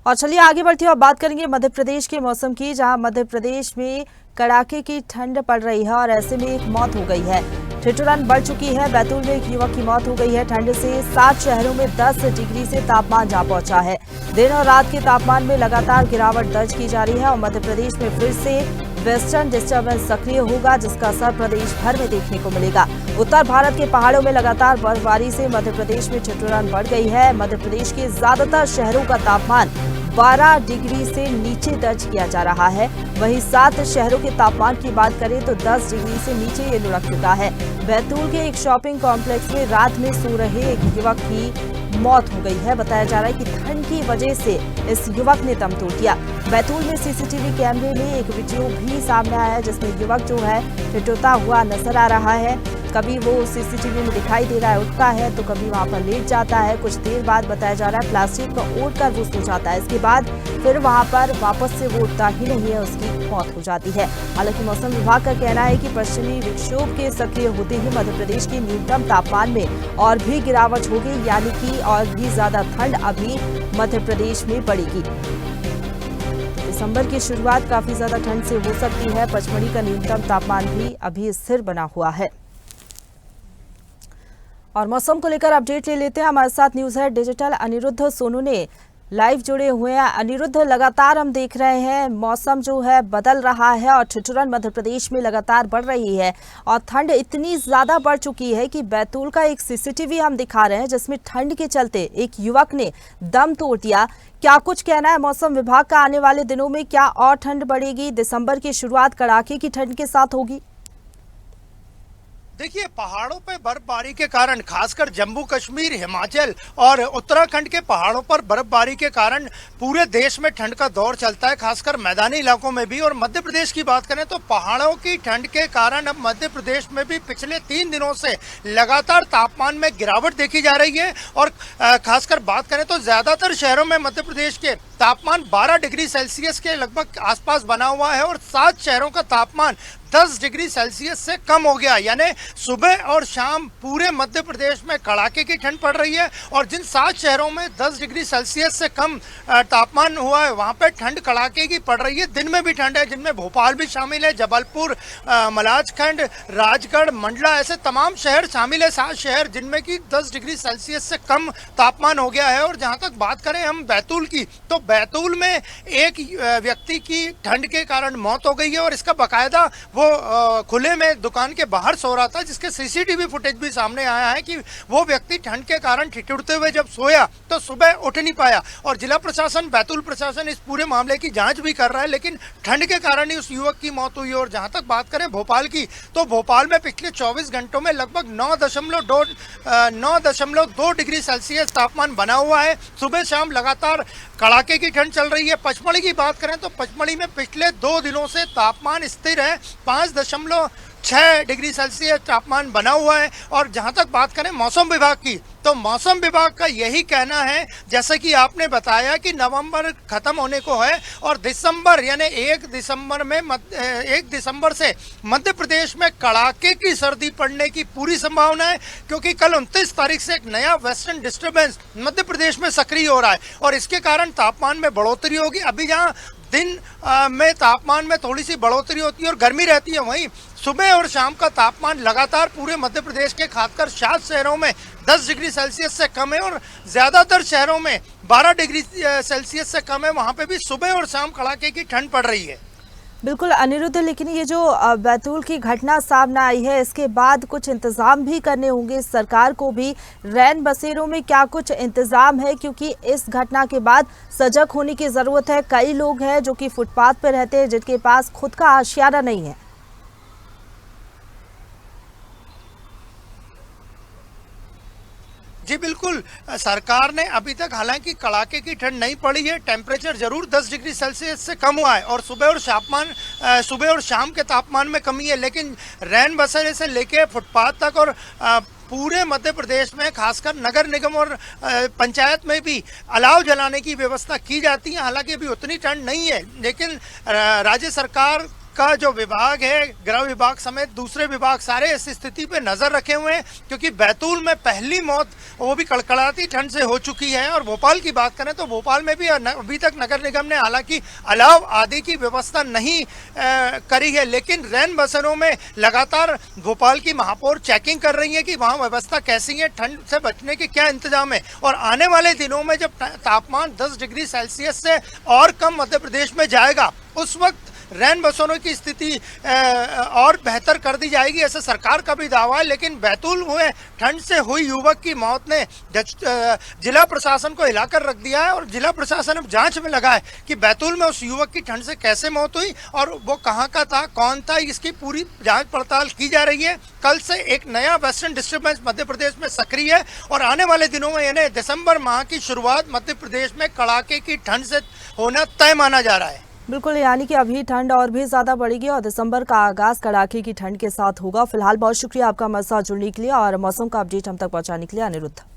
और चलिए आगे बढ़ते हैं और बात करेंगे मध्य प्रदेश के मौसम की, जहां मध्य प्रदेश में कड़ाके की ठंड पड़ रही है और ऐसे में एक मौत हो गई है। ठिठुरन बढ़ चुकी है। बैतूल में एक युवक की मौत हो गई है। ठंड से 7 शहरों में 10 डिग्री से तापमान जा पहुंचा है। दिन और रात के तापमान में लगातार गिरावट दर्ज की जा रही है और मध्य प्रदेश में फिर से वेस्टर्न डिस्टर्बेंस सक्रिय होगा, जिसका असर प्रदेश भर में देखने को मिलेगा। उत्तर भारत के पहाड़ों में लगातार बर्फबारी से मध्य प्रदेश में ठिठुरन बढ़ गई है। मध्य प्रदेश के ज्यादातर शहरों का तापमान 12 डिग्री से नीचे दर्ज किया जा रहा है। वहीं 7 शहरों के तापमान की बात करें तो 10 डिग्री से नीचे ये लुढ़क चुका है। बैतूल के एक शॉपिंग कॉम्प्लेक्स में रात में सो रहे एक युवक की मौत हो गई है। बताया जा रहा है कि ठंड की वजह से इस युवक ने दम तोड़ दिया। बैतूल में सीसीटीवी कैमरे में एक वीडियो भी सामने आया है, जिसमें युवक जो है ठिठुरता हुआ नजर आ रहा है। कभी वो सीसीटीवी में दिखाई दे रहा है, उठता है तो कभी वहां पर लेट जाता है। कुछ देर बाद बताया जा रहा है प्लास्टिक को ओढ़कर वो सो जाता है। इसके बाद फिर वहां पर वापस से वो उठता ही नहीं है, उसकी मौत हो जाती है। हालांकि मौसम विभाग का कहना है कि पश्चिमी विक्षोभ के सक्रिय होते ही मध्य प्रदेश के न्यूनतम तापमान में और भी गिरावट होगी, यानी कि और भी ज्यादा ठंड अभी मध्य प्रदेश में बढ़ेगी। दिसंबर की शुरुआत काफी ज्यादा ठंड से हो सकती है। पचमढ़ी का न्यूनतम तापमान भी अभी स्थिर बना हुआ है। और मौसम को लेकर अपडेट ले लेते हैं। हमारे साथ news head digital Aniruddh Sonu ने लाइव जुड़े हुए हैं। अनिरुद्ध, लगातार हम देख रहे हैं मौसम जो है बदल रहा है और ठिठुरन मध्य प्रदेश में लगातार बढ़ रही है और ठंड इतनी ज्यादा बढ़ चुकी है कि बैतूल का एक सीसीटीवी हम दिखा रहे हैं, जिसमें ठंड के चलते एक युवक ने दम तोड़ दिया। क्या कुछ कहना है मौसम विभाग का? आने वाले दिनों में क्या और ठंड बढ़ेगी? दिसंबर की शुरुआत कड़ाके की ठंड के साथ होगी। देखिए, पहाड़ों पे बर्फबारी के कारण खासकर जम्मू कश्मीर, हिमाचल और उत्तराखंड के पहाड़ों पर बर्फबारी के कारण पूरे देश में ठंड का दौर चलता है, खासकर मैदानी इलाकों में भी। और मध्य प्रदेश की बात करें तो पहाड़ों की ठंड के कारण अब मध्य प्रदेश में भी पिछले 3 दिनों से लगातार तापमान में गिरावट देखी जा रही है। और खासकर बात करें तो ज्यादातर शहरों में मध्य प्रदेश के तापमान 12 डिग्री सेल्सियस के लगभग आसपास बना हुआ है और 7 शहरों का तापमान 10 डिग्री सेल्सियस से कम हो गया। यानी सुबह और शाम पूरे मध्य प्रदेश में कड़ाके की ठंड पड़ रही है और जिन 7 शहरों में 10 डिग्री सेल्सियस से कम तापमान हुआ है, वहां पर ठंड कड़ाके की पड़ रही है। दिन में भी ठंड है, जिनमें भोपाल भी शामिल है, जबलपुर, मलाजखंड, राजगढ़, मंडला, ऐसे तमाम शहर शामिल है। 7 शहर जिनमें कि 10 डिग्री सेल्सियस से कम तापमान हो गया है। और जहां तक बात करें हम बैतूल की, तो बैतूल में एक व्यक्ति की ठंड के कारण मौत हो गई है और इसका बाकायदा वो खुले में दुकान के बाहर सो रहा था, जिसके सीसीटीवी फुटेज भी सामने आया है कि वो व्यक्ति ठंड के कारण ठिठुरते हुए जब सोया तो सुबह उठ नहीं पाया। और जिला प्रशासन, बैतूल प्रशासन इस पूरे मामले की जांच भी कर रहा है, लेकिन ठंड के कारण ही उस युवक की मौत हुई। और जहां तक बात करें भोपाल की, तो भोपाल में पिछले 24 घंटों में लगभग 9.2 डिग्री सेल्सियस तापमान बना हुआ है। सुबह शाम लगातार कड़ाके की ठंड चल रही है। पचमढ़ी की बात करें तो पचमढ़ी में पिछले 2 दिनों से तापमान स्थिर है, 5.6 डिग्री सेल्सियस तापमान बना हुआ है। और जहां तक बात करें मौसम विभाग की, तो मौसम विभाग का यही कहना है, जैसे कि आपने बताया कि नवंबर खत्म होने को है और दिसंबर यानी 1 दिसंबर से मध्य प्रदेश में कड़ाके की सर्दी पड़ने की पूरी संभावना है, क्योंकि कल 29 तारीख से एक नया वेस्टर्न डिस्टर्बेंस मध्य प्रदेश में सक्रिय हो रहा है और इसके कारण तापमान में बढ़ोतरी होगी। अभी जहां दिन में तापमान में थोड़ी सी बढ़ोतरी होती है और गर्मी रहती है, वहीं सुबह और शाम का तापमान लगातार पूरे मध्य प्रदेश के खासकर 7 शहरों में 10 डिग्री सेल्सियस से कम है और ज्यादातर शहरों में 12 डिग्री सेल्सियस से कम है। वहां पे भी सुबह और शाम कड़ाके की ठंड पड़ रही है। बिल्कुल अनिरुद्ध, लेकिन ये जो बैतूल की घटना सामने आई है, इसके बाद कुछ इंतजाम भी करने होंगे सरकार को भी। रैन बसेरों में क्या कुछ इंतजाम है? क्योंकि इस घटना के बाद सजग होने की जरूरत है। कई लोग हैं जो कि फुटपाथ पर रहते हैं, जिनके पास खुद का आशियाना नहीं है। जी बिल्कुल, सरकार ने अभी तक हालांकि कड़ाके की ठंड नहीं पड़ी है, टेम्परेचर जरूर 10 डिग्री सेल्सियस से कम हुआ है और सुबह और शाम के तापमान में कमी है, लेकिन रैन बसेरे से लेके फुटपाथ तक और पूरे मध्य प्रदेश में खासकर नगर निगम और पंचायत में भी अलाव जलाने की व्यवस्था की जाती है। हालांकि अभी उतनी ठंड नहीं है, लेकिन राज्य सरकार का जो विभाग है, गृह विभाग समेत दूसरे विभाग सारे इस स्थिति पे नजर रखे हुए हैं, क्योंकि बैतूल में पहली मौत वो भी कड़कड़ाती ठंड से हो चुकी है। और भोपाल की बात करें तो भोपाल में भी अभी तक नगर निगम ने हालांकि अलाव आदि की व्यवस्था नहीं करी है, लेकिन रैन बसेरों में लगातार भोपाल की महापौर चेकिंग कर रही है कि वहाँ व्यवस्था कैसी है, ठंड से बचने के क्या इंतजाम है। और आने वाले दिनों में जब तापमान 10 डिग्री सेल्सियस से और कम मध्य प्रदेश में जाएगा, उस वक्त रैन बसेरों की स्थिति और बेहतर कर दी जाएगी, ऐसा सरकार का भी दावा है। लेकिन बैतूल में ठंड से हुई युवक की मौत ने जिला प्रशासन को हिलाकर रख दिया है और जिला प्रशासन अब जांच में लगा है कि बैतूल में उस युवक की ठंड से कैसे मौत हुई और वो कहां का था, कौन था, इसकी पूरी जांच पड़ताल की जा रही है। कल से एक नया वेस्टर्न डिस्टर्बेंस मध्य प्रदेश में सक्रिय है और आने वाले दिनों में यानी दिसंबर माह की शुरुआत मध्य प्रदेश में कड़ाके की ठंड से होना तय माना जा रहा है। बिल्कुल, यानी कि अभी ठंड और भी ज्यादा बढ़ेगी और दिसंबर का आगाज कड़ाके की ठंड के साथ होगा। फिलहाल बहुत शुक्रिया आपका हमारे साथ जुड़ने के लिए और मौसम का अपडेट हम तक पहुंचाने के लिए, अनिरुद्ध।